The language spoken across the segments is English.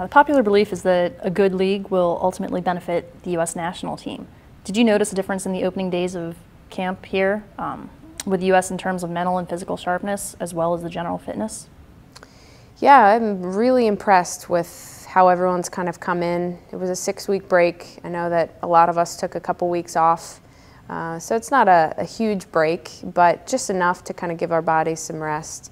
The popular belief is that a good league will ultimately benefit the U.S. national team. Did you notice a difference in the opening days of camp here with the U.S. in terms of mental and physical sharpness as well as the general fitness? Yeah, I'm really impressed with how everyone's kind of come in. It was a 6-week break. I know that a lot of us took a couple weeks off. So it's not a huge break, but just enough to kind of give our bodies some rest.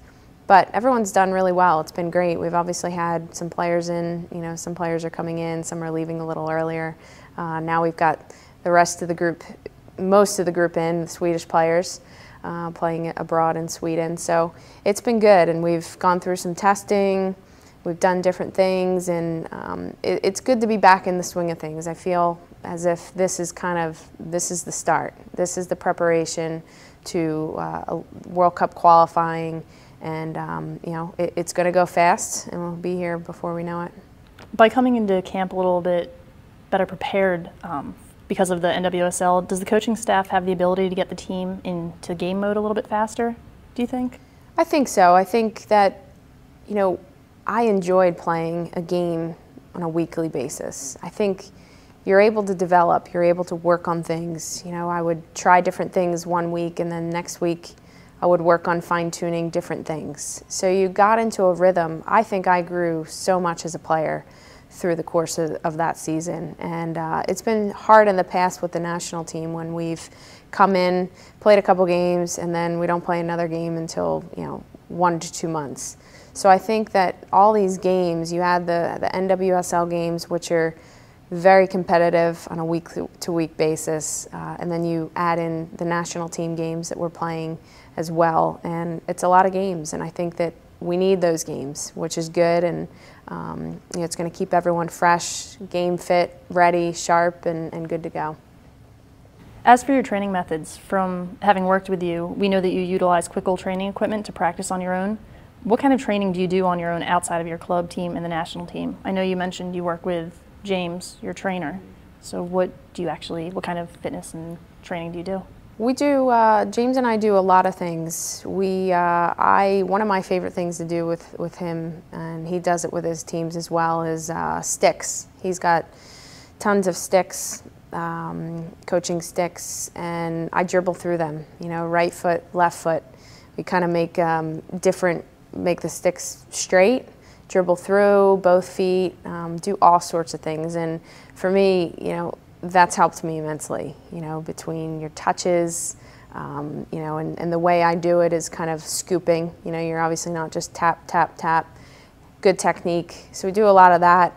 But everyone's done really well. It's been great. We've obviously had some players in, some players are coming in, some are leaving a little earlier. Now we've got the rest of the group, most of the group in, the Swedish players, playing abroad in Sweden. So it's been good, and we've gone through some testing. We've done different things, and it's good to be back in the swing of things. I feel as if this is the start. This is the preparation to a World Cup qualifying, and it's going to go fast, and we'll be here before we know it. By coming into camp a little bit better prepared because of the NWSL, does the coaching staff have the ability to get the team into game mode a little bit faster, do you think? I think so. I think that, I enjoyed playing a game on a weekly basis. I think you're able to develop, you're able to work on things. I would try different things one week, and then next week I would work on fine-tuning different things. So you got into a rhythm. I think I grew so much as a player through the course of that season. And it's been hard in the past with the national team when we've come in, played a couple games, and then we don't play another game until 1 to 2 months. So I think that all these games, you had the NWSL games, which are very competitive on a week-to-week basis, and then you add in the national team games that we're playing as well, and it's a lot of games, and I think that we need those games, which is good, and it's going to keep everyone fresh, game fit, ready, sharp, and good to go. As for your training methods, from having worked with you, we know that you utilize Kwik Goal training equipment to practice on your own. What kind of training do you do on your own outside of your club team and the national team? I know you mentioned you work with James, your trainer. So what kind of fitness and training do you do? We do, James and I do a lot of things. One of my favorite things to do with him, and he does it with his teams as well, is sticks. He's got tons of sticks, coaching sticks, and I dribble through them, right foot, left foot. We kind of make the sticks straight, dribble through both feet, do all sorts of things. And for me, that's helped me immensely, between your touches, and the way I do it is kind of scooping. You're obviously not just tap, tap, tap. Good technique. So we do a lot of that.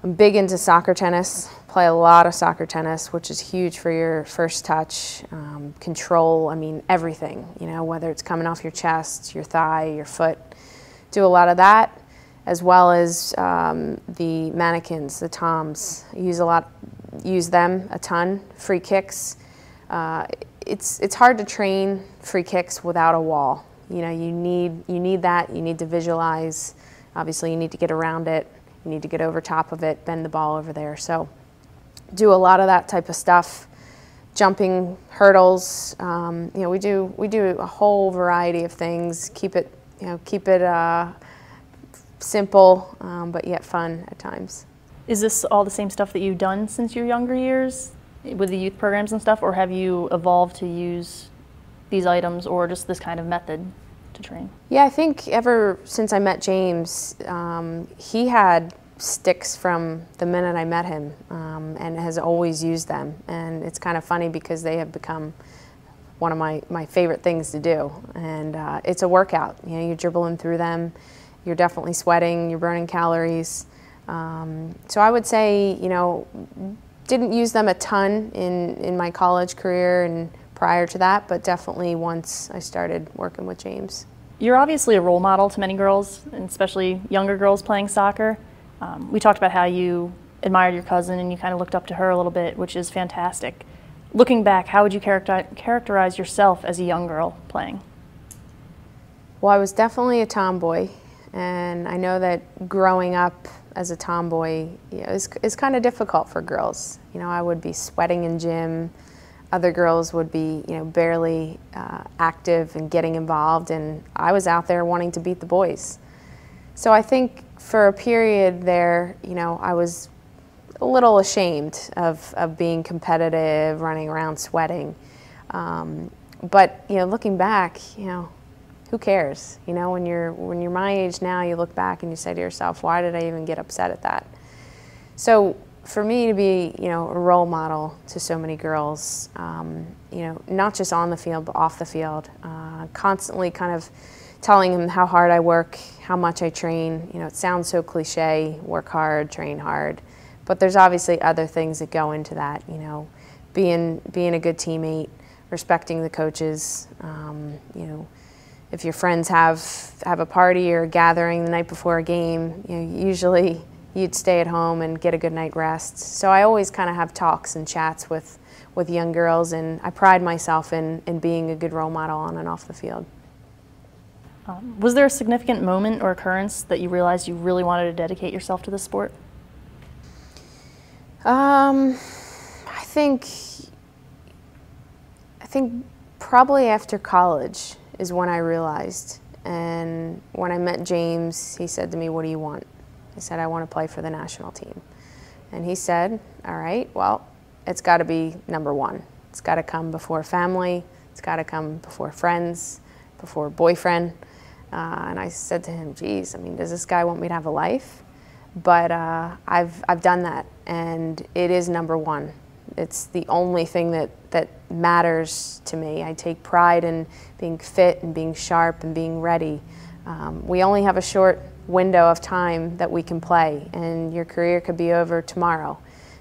I'm big into soccer tennis, play a lot of soccer tennis, which is huge for your first touch, control, everything, whether it's coming off your chest, your thigh, your foot. Do a lot of that, as well as the mannequins, the toms. Use them a ton. Free kicks. It's hard to train free kicks without a wall. You need that. You need to visualize. Obviously, you need to get around it. You need to get over top of it, bend the ball over there. So do a lot of that type of stuff. Jumping, hurdles. We do a whole variety of things. Keep it simple, but yet fun at times. Is this all the same stuff that you've done since your younger years with the youth programs and stuff, or have you evolved to use these items or just this kind of method to train? Yeah, I think ever since I met James, he had sticks from the minute I met him, and has always used them. And it's kind of funny because they have become one of my favorite things to do. And it's a workout. You're dribbling through them. You're definitely sweating. You're burning calories. So I would say, didn't use them a ton in my college career and prior to that, but definitely once I started working with James. You're obviously a role model to many girls, and especially younger girls playing soccer. We talked about how you admired your cousin and you kind of looked up to her a little bit, which is fantastic. Looking back, how would you characterize yourself as a young girl playing? Well, I was definitely a tomboy, and I know that growing up as a tomboy is kind of difficult for girls. I would be sweating in gym. Other girls would be barely active and getting involved, and I was out there wanting to beat the boys. So I think for a period there, you know, I was a little ashamed of being competitive, running around sweating. But, you know, looking back, you know, who cares? You know, when you're my age now, you look back and you say to yourself, why did I even get upset at that? So for me to be, you know, a role model to so many girls, you know, not just on the field, but off the field, constantly kind of telling them how hard I work, how much I train. You know, it sounds so cliche, work hard, train hard, but there's obviously other things that go into that, you know, being a good teammate, respecting the coaches, you know, if your friends have a party or a gathering the night before a game, you know, usually you'd stay at home and get a good night rest. So I always kind of have talks and chats with young girls, and I pride myself in being a good role model on and off the field. Was there a significant moment or occurrence that you realized you really wanted to dedicate yourself to the sport? I think probably after college is when I realized. And when I met James, he said to me, "What do you want?" I said, "I want to play for the national team." And he said, "All right, well, it's got to be number one. It's got to come before family. It's got to come before friends, before boyfriend." And I said to him, "Geez, I mean, does this guy want me to have a life?" But I've done that, and it is number one. It's the only thing that matters to me. I take pride in being fit and being sharp and being ready. We only have a short window of time that we can play, and your career could be over tomorrow,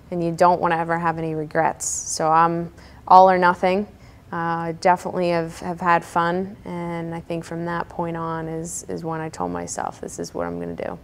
and you don't want to ever have any regrets. So I'm all or nothing. Definitely have had fun, and I think from that point on is when I told myself, this is what I'm going to do.